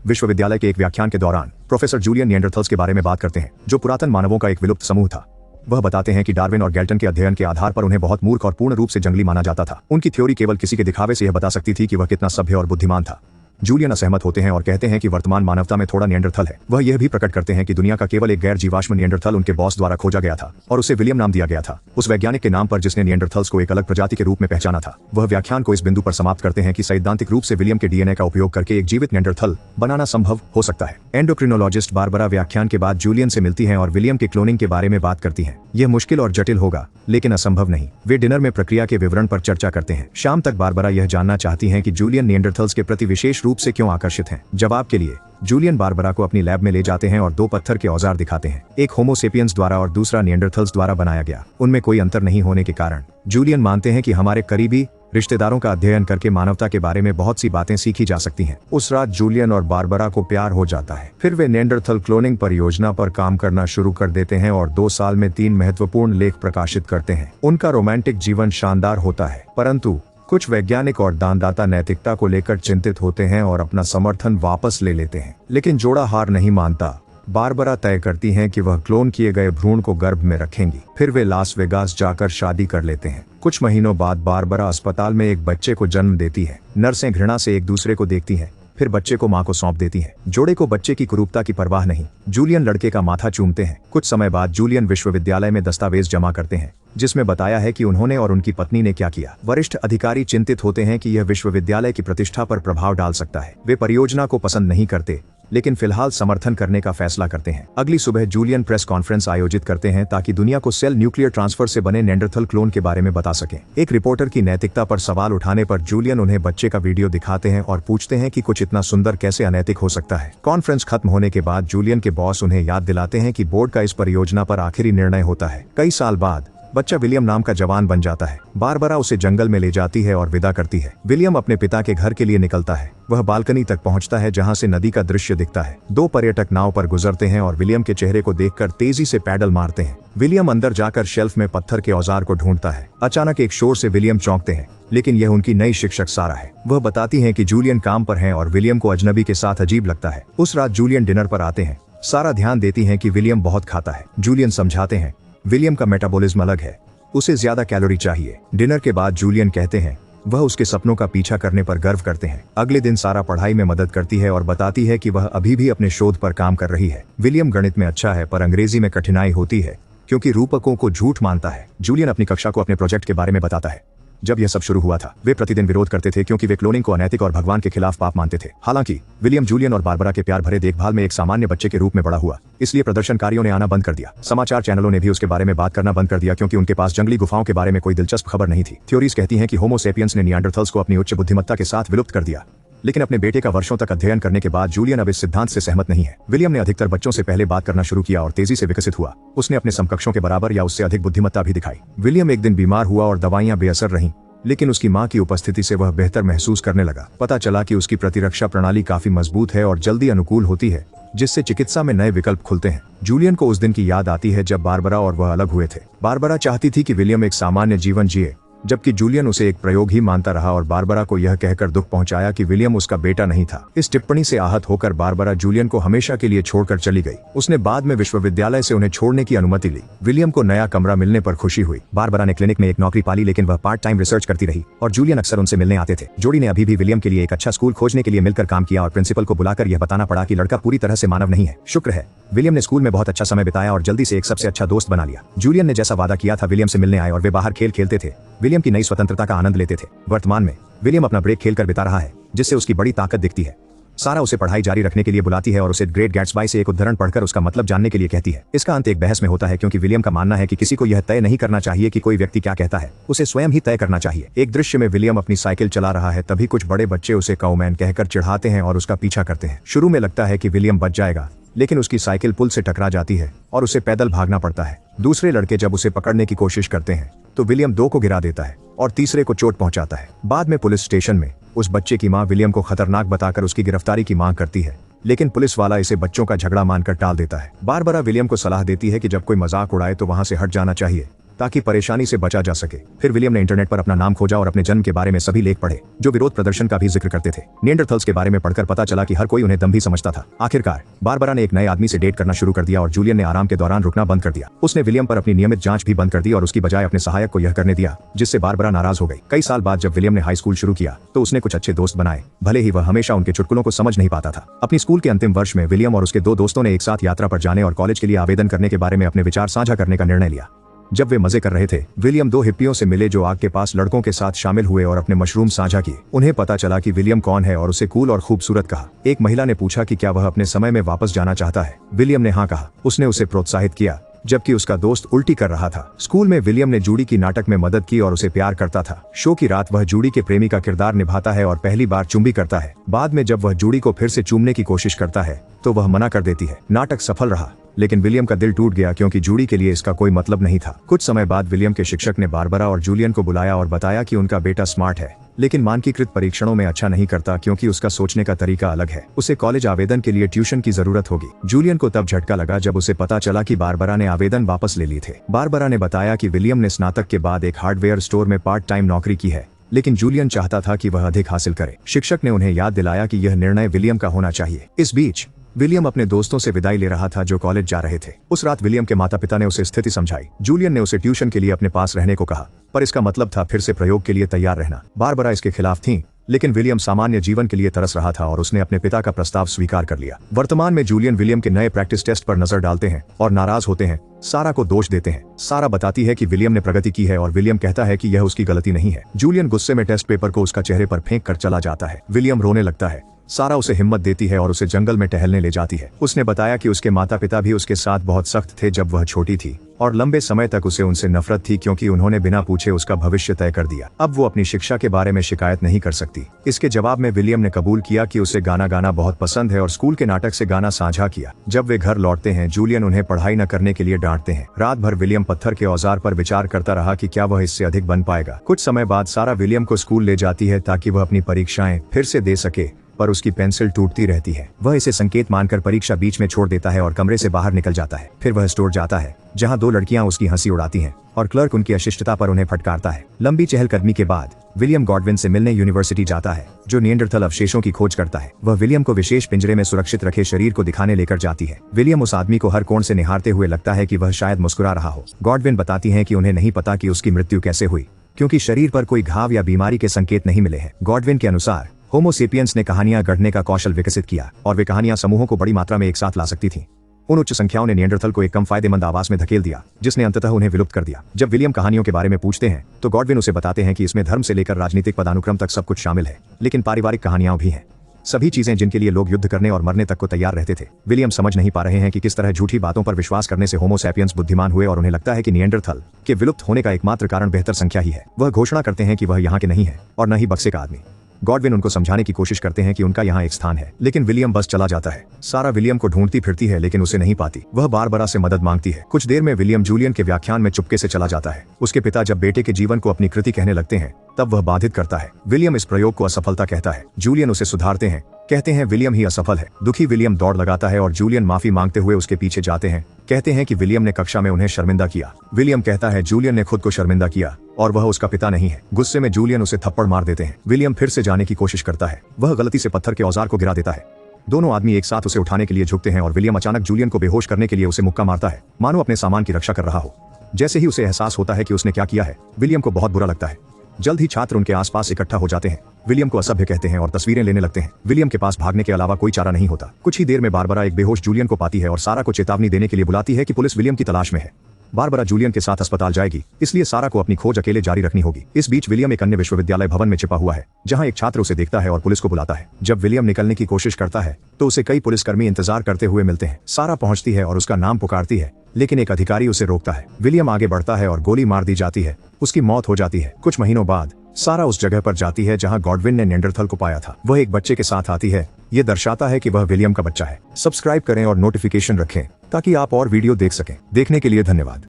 विश्वविद्यालय के एक व्याख्यान के दौरान प्रोफेसर जूलियन निएंडरथल्स के बारे में बात करते हैं, जो पुरातन मानवों का एक विलुप्त समूह था। वह बताते हैं कि डार्विन और गैल्टन के अध्ययन के आधार पर उन्हें बहुत मूर्ख और पूर्ण रूप से जंगली माना जाता था। उनकी थ्योरी केवल किसी के दिखावे से यह बता सकती थी कि वह कितना सभ्य और बुद्धिमान था। जूलियन असहमत होते हैं और कहते हैं कि वर्तमान मानवता में थोड़ा निएंडरथल है। वह यह भी प्रकट करते हैं कि दुनिया का केवल एक गैर जीवाश्म निएंडरथल उनके बॉस द्वारा खोजा गया था और उसे विलियम नाम दिया गया था, उस वैज्ञानिक के नाम पर जिसने निएंडरथल्स को एक अलग प्रजाति के रूप में पहचाना था। वह व्याख्यान को इस बिंदु पर समाप्त करते हैं कि सैद्धांतिक रूप से विलियम के डीएनए का उपयोग करके एक जीवित निएंडरथल बनाना संभव हो सकता है। एंडोक्रिनोलॉजिस्ट बारबरा व्याख्यान के बाद जूलियन से मिलती हैं और विलियम के क्लोनिंग के बारे में बात करती हैं। यह मुश्किल और जटिल होगा, लेकिन असंभव नहीं। वे डिनर में प्रक्रिया के विवरण पर चर्चा करते हैं। शाम तक बारबरा यह जानना चाहती हैं कि जूलियन निएंडरथल्स के प्रति विशेष रूप से क्यों आकर्षित हैं। जवाब के लिए जूलियन बारबरा को अपनी लैब में ले जाते हैं और दो पत्थर के औजार दिखाते हैं, एक होमो सेपियंस द्वारा और दूसरा निएंडरथल्स द्वारा बनाया गया। उनमें कोई अंतर नहीं होने के कारण जूलियन मानते हैं कि हमारे करीबी रिश्तेदारों का अध्ययन करके मानवता के बारे में बहुत सी बातें सीखी जा सकती हैं। उस रात जूलियन और बारबरा को प्यार हो जाता है। फिर वे निएंडरथल क्लोनिंग परियोजना पर काम करना शुरू कर देते हैं और 2 साल में 3 महत्वपूर्ण लेख प्रकाशित करते हैं। उनका रोमांटिक जीवन शानदार होता है, परंतु कुछ वैज्ञानिक और दानदाता नैतिकता को लेकर चिंतित होते हैं और अपना समर्थन वापस ले लेते हैं। लेकिन जोड़ा हार नहीं मानता। बारबरा तय करती हैं कि वह क्लोन किए गए भ्रूण को गर्भ में रखेंगी। फिर वे लास वेगास जाकर शादी कर लेते हैं। कुछ महीनों बाद बारबरा अस्पताल में एक बच्चे को जन्म देती है। नर्सें घृणा से एक दूसरे को देखती हैं, फिर बच्चे को मां को सौंप देती हैं। जोड़े को बच्चे की कुरूपता की परवाह नहीं। जूलियन लड़के का माथा चूमते हैं। कुछ समय बाद जूलियन विश्वविद्यालय में दस्तावेज जमा करते हैं, जिसमें बताया है कि उन्होंने और उनकी पत्नी ने क्या किया। वरिष्ठ अधिकारी चिंतित होते हैं कि यह विश्वविद्यालय की प्रतिष्ठा पर प्रभाव डाल सकता है। वे परियोजना को पसंद नहीं करते, लेकिन फिलहाल समर्थन करने का फैसला करते हैं। अगली सुबह जूलियन प्रेस कॉन्फ्रेंस आयोजित करते हैं ताकि दुनिया को सेल न्यूक्लियर ट्रांसफर से बने निएंडरथल क्लोन के बारे में बता सकें। एक रिपोर्टर की नैतिकता पर सवाल उठाने पर जूलियन उन्हें बच्चे का वीडियो दिखाते हैं और पूछते हैं कि कुछ इतना सुंदर कैसे अनैतिक हो सकता है। कॉन्फ्रेंस खत्म होने के बाद जूलियन के बॉस उन्हें याद दिलाते हैं कि बोर्ड का इस परियोजना पर आखिरी निर्णय होता है। कई साल बाद बच्चा विलियम नाम का जवान बन जाता है। बारबरा उसे जंगल में ले जाती है और विदा करती है। विलियम अपने पिता के घर के लिए निकलता है। वह बालकनी तक पहुंचता है जहां से नदी का दृश्य दिखता है। 2 पर्यटक नाव पर गुजरते हैं और विलियम के चेहरे को देखकर तेजी से पैडल मारते हैं। विलियम अंदर जाकर शेल्फ में पत्थर के औजार को ढूंढता है। अचानक एक शोर से विलियम चौंकते हैं, लेकिन यह उनकी नई शिक्षक सारा है। वह बताती हैं कि जूलियन काम पर हैं और विलियम को अजनबी के साथ अजीब लगता है। उस रात जूलियन डिनर पर आते हैं। सारा ध्यान देती है कि विलियम बहुत खाता है। जूलियन समझाते हैं, विलियम का मेटाबॉलिज्म अलग है, उसे ज्यादा कैलोरी चाहिए। डिनर के बाद जूलियन कहते हैं वह उसके सपनों का पीछा करने पर गर्व करते हैं। अगले दिन सारा पढ़ाई में मदद करती है और बताती है कि वह अभी भी अपने शोध पर काम कर रही है। विलियम गणित में अच्छा है, पर अंग्रेजी में कठिनाई होती है क्योंकि रूपकों को झूठ मानता है। जूलियन अपनी कक्षा को अपने प्रोजेक्ट के बारे में बताता है। जब यह सब शुरू हुआ था, वे प्रतिदिन विरोध करते थे क्योंकि वे क्लोनिंग को अनैतिक और भगवान के खिलाफ पाप मानते थे। हालांकि विलियम जूलियन और बारबरा के प्यार भरे देखभाल में एक सामान्य बच्चे के रूप में बड़ा हुआ, इसलिए प्रदर्शनकारियों ने आना बंद कर दिया। समाचार चैनलों ने भी उसके बारे में बात करना बंद कर दिया क्योंकि उनके पास जंगली गुफाओं के बारे में कोई दिलचस्प खबर नहीं थी। थ्योरीज कहती हैं कि होमो सेपियंस ने निएंडरथल्स को अपनी उच्च बुद्धिमत्ता के साथ विलुप्त कर दिया, लेकिन अपने बेटे का वर्षों तक अध्ययन करने के बाद जूलियन अब इस सिद्धांत से सहमत नहीं है। विलियम ने अधिकतर बच्चों से पहले बात करना शुरू किया और तेजी से विकसित हुआ। उसने अपने समकक्षों के बराबर या उससे अधिक बुद्धिमत्ता भी दिखाई। विलियम एक दिन बीमार हुआ और दवाइयां बेअसर रहीं, लेकिन उसकी मां की उपस्थिति से वह बेहतर महसूस करने लगा। पता चला कि उसकी प्रतिरक्षा प्रणाली काफी मजबूत है और जल्दी अनुकूल होती है, जिससे चिकित्सा में नए विकल्प खुलते हैं। जूलियन को उस दिन की याद आती है जब बारबरा और वह अलग हुए थे। बारबरा चाहती थी कि विलियम एक सामान्य जीवन जिए, जबकि जूलियन उसे एक प्रयोग ही मानता रहा और बारबरा को यह कहकर दुख पहुंचाया कि विलियम उसका बेटा नहीं था। इस टिप्पणी से आहत होकर बारबरा जूलियन को हमेशा के लिए छोड़कर चली गई। उसने बाद में विश्वविद्यालय से उन्हें छोड़ने की अनुमति ली। विलियम को नया कमरा मिलने पर खुशी हुई। बारबरा ने क्लिनिक में एक नौकरी पाली, लेकिन वह पार्ट टाइम रिसर्च करती रही और जूलियन अक्सर उनसे मिलने आते थे। जोड़ी ने अभी भी विलियम के लिए एक अच्छा स्कूल खोजने के लिए मिलकर काम किया और प्रिंसिपल को बुलाकर यह बताना पड़ा कि लड़का पूरी तरह से मानव नहीं है। शुक्र है, विलियम ने स्कूल में बहुत अच्छा समय बिताया और जल्दी से एक सबसे अच्छा दोस्त बना लिया। जूलियन ने जैसा वादा किया था विलियम से मिलने आए और वे बाहर खेल खेलते थे। विलियम की नई स्वतंत्रता का आनंद लेते थे। वर्तमान में विलियम अपना ब्रेक खेलकर बिता रहा है, जिससे उसकी बड़ी ताकत दिखती है। सारा उसे पढ़ाई जारी रखने के लिए बुलाती है और उसे ग्रेट गैट्सबाई से एक उद्धरण पढ़कर उसका मतलब जानने के लिए कहती है। इसका अंत एक बहस में होता है क्योंकि विलियम का मानना है कि किसी को यह तय नहीं करना चाहिए कि कोई व्यक्ति क्या कहता है, उसे स्वयं ही तय करना चाहिए। एक दृश्य में विलियम अपनी साइकिल चला रहा है, तभी कुछ बड़े बच्चे उसे काउमैन कहकर चिढ़ाते हैं और उसका पीछा करते हैं। शुरू में लगता है कि विलियम बच जाएगा, लेकिन उसकी साइकिल पुल से टकरा जाती है और उसे पैदल भागना पड़ता है। दूसरे लड़के जब उसे पकड़ने की कोशिश करते हैं तो विलियम 2 को गिरा देता है और तीसरे को चोट पहुंचाता है। बाद में पुलिस स्टेशन में उस बच्चे की मां विलियम को खतरनाक बताकर उसकी गिरफ्तारी की मांग करती है, लेकिन पुलिस वाला इसे बच्चों का झगड़ा मानकर टाल देता है। बारबरा विलियम को सलाह देती है कि जब कोई मजाक उड़ाए तो वहां से हट जाना चाहिए, ताकि परेशानी से बचा जा सके। फिर विलियम ने इंटरनेट पर अपना नाम खोजा और अपने जन्म के बारे में सभी लेख पढ़े जो विरोध प्रदर्शन का भी जिक्र करते थे। निएंडरथल्स के बारे में पढ़कर पता चला कि हर कोई उन्हें दम्भी समझता था। आखिरकार बारबरा ने एक नए आदमी से डेट करना शुरू कर दिया और जूलियन ने आराम के दौरान रुकना बंद कर दिया। उसने विलियम पर अपनी नियमित जांच भी बंद कर दी और उसकी बजाय अपने सहायक को यह करने दिया, जिससे बारबरा नाराज हो गई। कई साल बाद जब विलियम ने हाई स्कूल शुरू किया तो उसने कुछ अच्छे दोस्त बनाए, भले ही वह हमेशा उनके चुटकुलों को समझ नहीं पाता था। अपनी स्कूल के अंतिम वर्ष में विलियम और उसके 2 दोस्तों ने एक साथ यात्रा पर जाने और कॉलेज के लिए आवेदन करने के बारे में अपने विचार साझा करने का निर्णय लिया। जब वे मजे कर रहे थे, विलियम 2 हिप्पियों से मिले जो आग के पास लड़कों के साथ शामिल हुए और अपने मशरूम साझा किए। उन्हें पता चला कि विलियम कौन है और उसे कूल और खूबसूरत कहा। एक महिला ने पूछा कि क्या वह अपने समय में वापस जाना चाहता है। विलियम ने हाँ कहा। उसने उसे प्रोत्साहित किया जबकि उसका दोस्त उल्टी कर रहा था। स्कूल में विलियम ने जूडी की नाटक में मदद की और उसे प्यार करता था। शो की रात वह जूडी के प्रेमी का किरदार निभाता है और पहली बार चुंबी करता है। बाद में जब वह जूडी को फिर से चूमने की कोशिश करता है तो वह मना कर देती है। नाटक सफल रहा लेकिन विलियम का दिल टूट गया क्योंकि जूडी के लिए इसका कोई मतलब नहीं था। कुछ समय बाद विलियम के शिक्षक ने बारबरा और जूलियन को बुलाया और बताया कि उनका बेटा स्मार्ट है लेकिन मानकीकृत परीक्षणों में अच्छा नहीं करता क्योंकि उसका सोचने का तरीका अलग है। उसे कॉलेज आवेदन के लिए ट्यूशन की जरूरत होगी। जूलियन को तब झटका लगा जब उसे पता चला कि बारबरा ने आवेदन वापस ले लिए थे। बारबरा ने बताया कि विलियम ने स्नातक के बाद एक हार्डवेयर स्टोर में पार्ट टाइम नौकरी की है लेकिन जूलियन चाहता था कि वह अधिक हासिल करे। शिक्षक ने उन्हें याद दिलाया कि यह निर्णय विलियम का होना चाहिए। इस बीच विलियम अपने दोस्तों से विदाई ले रहा था जो कॉलेज जा रहे थे। उस रात विलियम के माता पिता ने उसे स्थिति समझाई। जूलियन ने उसे ट्यूशन के लिए अपने पास रहने को कहा पर इसका मतलब था फिर से प्रयोग के लिए तैयार रहना। बारबरा इसके खिलाफ थी लेकिन विलियम सामान्य जीवन के लिए तरस रहा था और उसने अपने पिता का प्रस्ताव स्वीकार कर लिया। वर्तमान में जूलियन विलियम के नए प्रैक्टिस टेस्ट पर नजर डालते हैं और नाराज होते हैं। सारा को दोष देते हैं। सारा बताती है कि विलियम ने प्रगति की है और विलियम कहता है कि यह उसकी गलती नहीं है। जूलियन गुस्से में टेस्ट पेपर को उसका चेहरे पर फेंक कर चला जाता है। विलियम रोने लगता है। सारा उसे हिम्मत देती है और उसे जंगल में टहलने ले जाती है। उसने बताया कि उसके माता पिता भी उसके साथ बहुत सख्त थे जब वह छोटी थी और लंबे समय तक उसे उनसे नफरत थी क्योंकि उन्होंने बिना पूछे उसका भविष्य तय कर दिया। अब वो अपनी शिक्षा के बारे में शिकायत नहीं कर सकती। इसके जवाब में विलियम ने कबूल किया कि उसे गाना गाना बहुत पसंद है और स्कूल के नाटक से गाना साझा किया। जब वे घर लौटते हैं जूलियन उन्हें पढ़ाई न करने के लिए डांटते हैं। रात भर विलियम पत्थर के औजार पर विचार करता रहा कि क्या वह इससे अधिक बन पाएगा। कुछ समय बाद सारा विलियम को स्कूल ले जाती है ताकि वह अपनी परीक्षाएं फिर से दे सके पर उसकी पेंसिल टूटती रहती है। वह इसे संकेत मानकर परीक्षा बीच में छोड़ देता है और कमरे से बाहर निकल जाता है। फिर वह स्टोर जाता है जहां 2 लड़कियां उसकी हंसी उड़ाती हैं और क्लर्क उनकी अशिष्टता पर उन्हें फटकारता है। लंबी चहलकदमी के बाद विलियम गॉडविन से मिलने यूनिवर्सिटी जाता है जो निएंडरथल अवशेषों की खोज करता है। वह विलियम को विशेष पिंजरे में सुरक्षित रखे शरीर को दिखाने लेकर जाती है। विलियम उस आदमी को हर कोण से निहारते हुए लगता है कि वह शायद मुस्कुरा रहा हो। गॉडविन बताती है कि उन्हें नहीं पता कि उसकी मृत्यु कैसे हुई क्योंकि शरीर पर कोई घाव या बीमारी के संकेत नहीं मिले हैं। गॉडविन के अनुसार होमो सेपियंस ने कहानियां गढ़ने का कौशल विकसित किया और वे कहानियां समूहों को बड़ी मात्रा में एक साथ ला सकती थीं। उन उच्च संख्याओं ने निएंडरथल को एक कम फायदेमंद आवास में धकेल दिया जिसने अंततः उन्हें विलुप्त कर दिया। जब विलियम कहानियों के बारे में पूछते हैं तो गॉडविन उसे बताते हैं कि इसमें धर्म से लेकर राजनीतिक पदानुक्रम तक सब कुछ शामिल है लेकिन पारिवारिक कहानियां भी हैं। सभी चीजें जिनके लिए लोग युद्ध करने और मरने तक को तैयार रहते थे। विलियम समझ नहीं पा रहे हैं कि किस तरह झूठी बातों पर विश्वास करने से होमो सैपियंस बुद्धिमान हुए और उन्हें लगता है कि निएंडरथल के विलुप्त होने का एकमात्र कारण बेहतर संख्या ही है। वह घोषणा करते हैं कि वह यहाँ के नहीं है और न ही बक्से का आदमी। गॉडविन उनको समझाने की कोशिश करते हैं कि उनका यहाँ एक स्थान है लेकिन विलियम बस चला जाता है। सारा विलियम को ढूंढती फिरती है लेकिन उसे नहीं पाती। वह बारबरा से मदद मांगती है। कुछ देर में विलियम जूलियन के व्याख्यान में चुपके से चला जाता है। उसके पिता जब बेटे के जीवन को अपनी कृति कहने लगते हैं तब वह बाधित करता है। विलियम इस प्रयोग को असफलता कहता है। जूलियन उसे सुधारते हैं, कहते हैं विलियम ही असफल है। दुखी विलियम दौड़ लगाता है और जूलियन माफी मांगते हुए उसके पीछे जाते हैं। कहते हैं कि विलियम ने कक्षा में उन्हें शर्मिंदा किया। विलियम कहता है जूलियन ने खुद को शर्मिंदा किया और वह उसका पिता नहीं है। गुस्से में जूलियन उसे थप्पड़ मार देते हैं। विलियम फिर से जाने की कोशिश करता है। वह गलती से पत्थर के औजार को गिरा देता है। दोनों आदमी एक साथ उसे उठाने के लिए झुकते हैं और विलियम अचानक जूलियन को बेहोश करने के लिए उसे मुक्का मारता है मानो अपने सामान की रक्षा कर रहा हो। जैसे ही उसे एहसास होता है कि उसने क्या किया है विलियम को बहुत बुरा लगता है। जल्द ही छात्र उनके आसपास इकट्ठा हो जाते हैं। विलियम को असभ्य कहते हैं और तस्वीरें लेने लगते हैं। विलियम के पास भागने के अलावा कोई चारा नहीं होता। कुछ ही देर में बारबरा एक बेहोश जूलियन को पाती है और सारा को चेतावनी देने के लिए बुलाती है कि पुलिस विलियम की तलाश में है। बारबरा जूलियन के साथ अस्पताल जाएगी इसलिए सारा को अपनी खोज अकेले जारी रखनी होगी। इस बीच विलियम एक अन्य विश्वविद्यालय भवन में छिपा हुआ है जहां एक छात्र उसे देखता है और पुलिस को बुलाता है। जब विलियम निकलने की कोशिश करता है तो उसे कई पुलिसकर्मी इंतजार करते हुए मिलते हैं। सारा पहुंचती है और उसका नाम पुकारती है लेकिन एक अधिकारी उसे रोकता है। विलियम आगे बढ़ता है और गोली मार दी जाती है। उसकी मौत हो जाती है। कुछ महीनों बाद सारा उस जगह पर जाती है जहां गॉडविन ने निएंडरथल को पाया था। वह एक बच्चे के साथ आती है। यह दर्शाता है कि वह विलियम का बच्चा है। सब्सक्राइब करें और नोटिफिकेशन रखें ताकि आप और वीडियो देख सकें। देखने के लिए धन्यवाद।